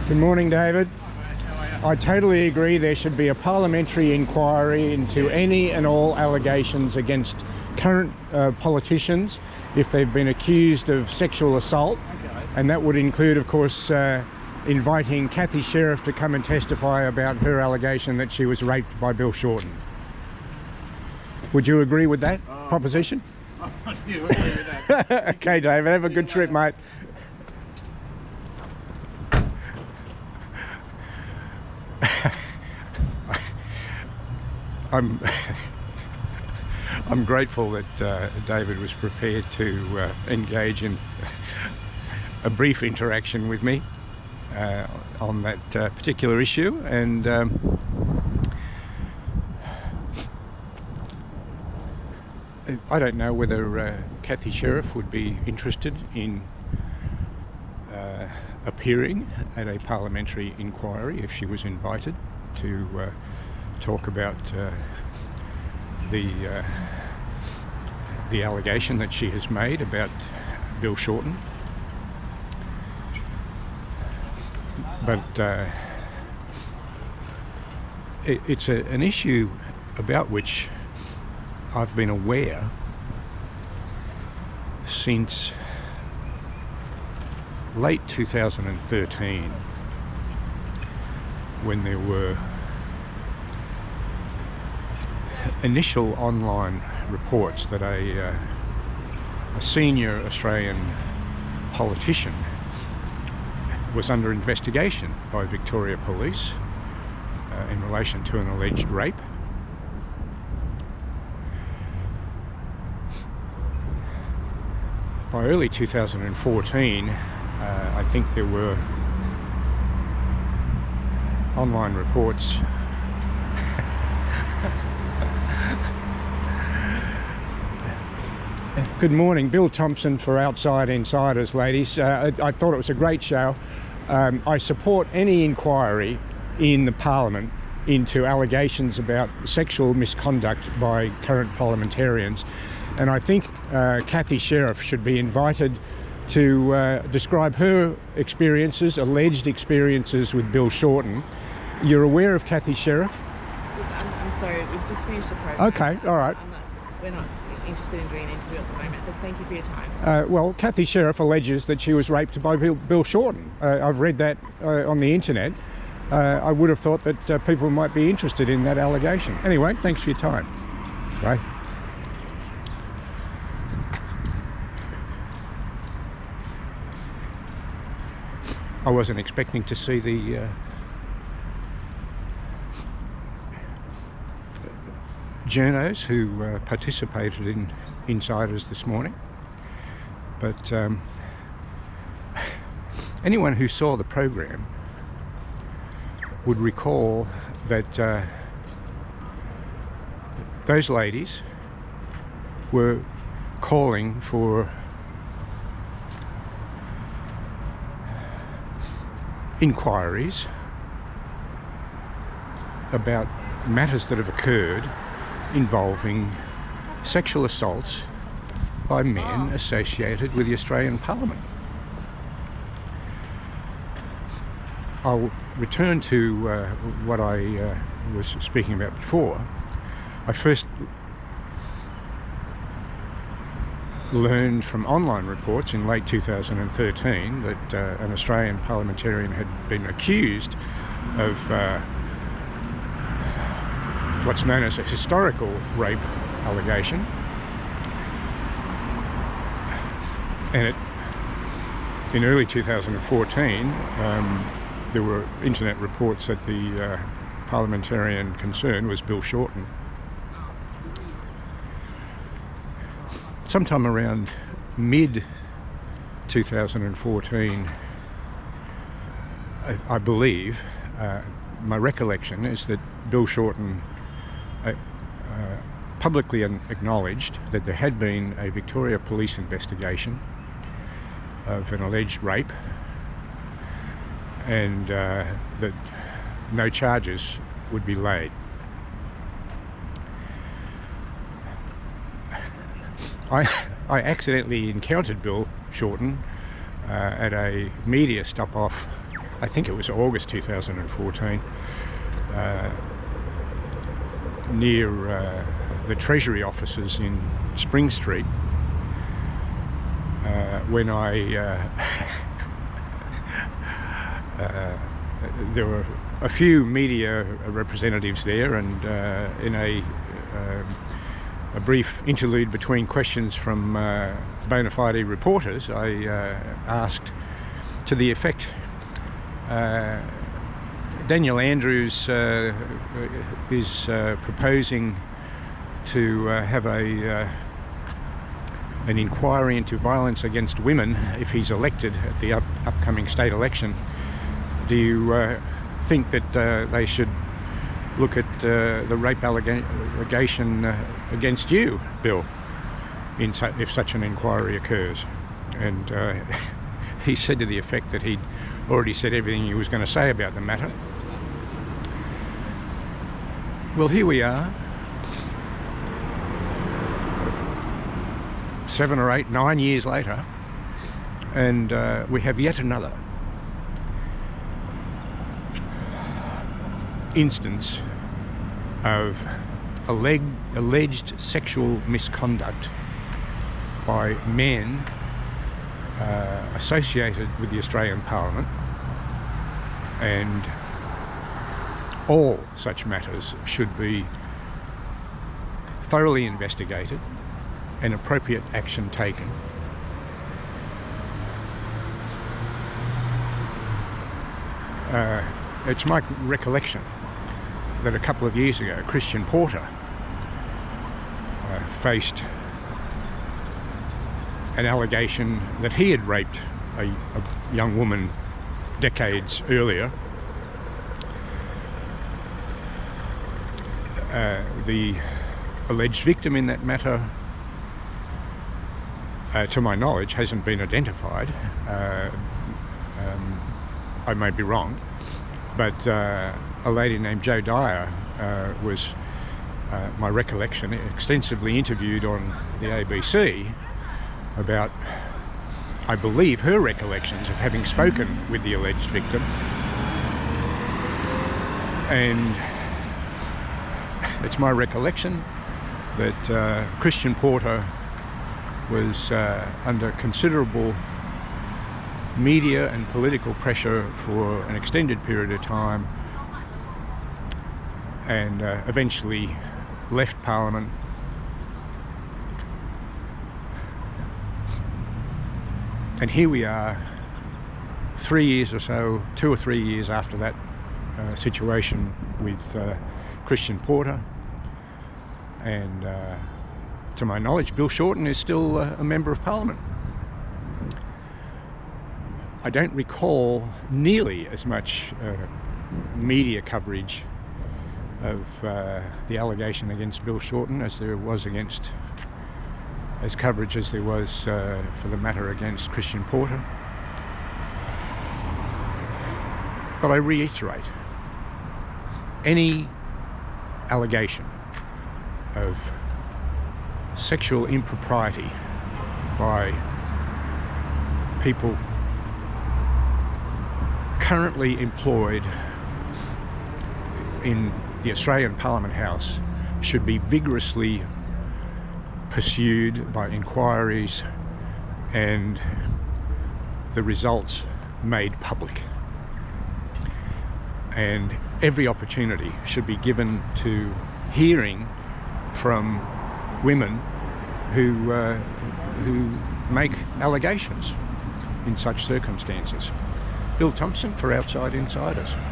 Good morning, David. How are you? I totally agree there should be a parliamentary inquiry into any and all allegations against current politicians if they've been accused of sexual assault. Okay. And that would include, of course, inviting Cathy Sheriff to come and testify about her allegation that she was raped by Bill Shorten. Would you agree with that proposition? I do agree with that. Okay, David, have a good trip, mate. I'm grateful that David was prepared to engage in a brief interaction with me on that particular issue, and I don't know whether Cathy Sheriff would be interested in appearing at a parliamentary inquiry if she was invited to talk about the allegation that she has made about Bill Shorten. But it's an issue about which I've been aware since late 2013, when there were initial online reports that a senior Australian politician was under investigation by Victoria Police in relation to an alleged rape. By early 2014, I think there were online reports Good morning, Bill Thompson for Outside Insiders, ladies. I thought it was a great show. I support any inquiry in the Parliament into allegations about sexual misconduct by current parliamentarians, and I think Cathy Sheriff should be invited to describe her experiences, alleged experiences with Bill Shorten. You're aware of Cathy Sheriff? I'm sorry, we've just finished the program. Okay, all right. We're not interested in doing an interview at the moment, but thank you for your time. Well, Cathy Sheriff alleges that she was raped by Bill Shorten. I've read that on the internet. I would have thought that people might be interested in that allegation. Anyway, thanks for your time. Bye. I wasn't expecting to see the journos who participated in Insiders this morning, but anyone who saw the program would recall that those ladies were calling for inquiries about matters that have occurred involving sexual assaults by men associated with the Australian Parliament. I'll return to what I was speaking about before. I first learned from online reports in late 2013 that an Australian parliamentarian had been accused of what's known as a historical rape allegation, and in early 2014 there were internet reports that the parliamentarian concerned was Bill Shorten. Sometime around mid 2014, I believe, my recollection is that Bill Shorten publicly acknowledged that there had been a Victoria Police investigation of an alleged rape, and that no charges would be laid. I accidentally encountered Bill Shorten at a media stop-off I think it was August 2014, near the Treasury offices in Spring Street, when there were a few media representatives there, and in a brief interlude between questions from bona fide reporters, I asked to the effect, Daniel Andrews is proposing to have an inquiry into violence against women if he's elected at the upcoming state election. Do you think that they should look at the rape allegation against you, Bill, if such an inquiry occurs? And he said to the effect that he'd already said everything he was going to say about the matter. Well, here we are, 7 or 8, 9 years later, and we have yet another instance of alleged sexual misconduct by men associated with the Australian Parliament, and all such matters should be thoroughly investigated and appropriate action taken. It's my recollection that a couple of years ago Christian Porter faced an allegation that he had raped a young woman decades earlier. The alleged victim in that matter, to my knowledge, hasn't been identified. I may be wrong, but a lady named Jo Dyer was, my recollection, extensively interviewed on the ABC about, I believe, her recollections of having spoken with the alleged victim. And it's my recollection that Christian Porter was under considerable media and political pressure for an extended period of time, and eventually left Parliament. And here we are, 3 years or so, 2 or 3 years after that situation with Christian Porter, and to my knowledge, Bill Shorten is still a Member of Parliament. I don't recall nearly as much media coverage of the allegation against Bill Shorten as there was as coverage as there was for the matter against Christian Porter. But I reiterate, any allegation of sexual impropriety by people currently employed in the Australian Parliament House should be vigorously pursued by inquiries and the results made public. And every opportunity should be given to hearing from women who make allegations in such circumstances. Bill Thompson for Outside Insiders.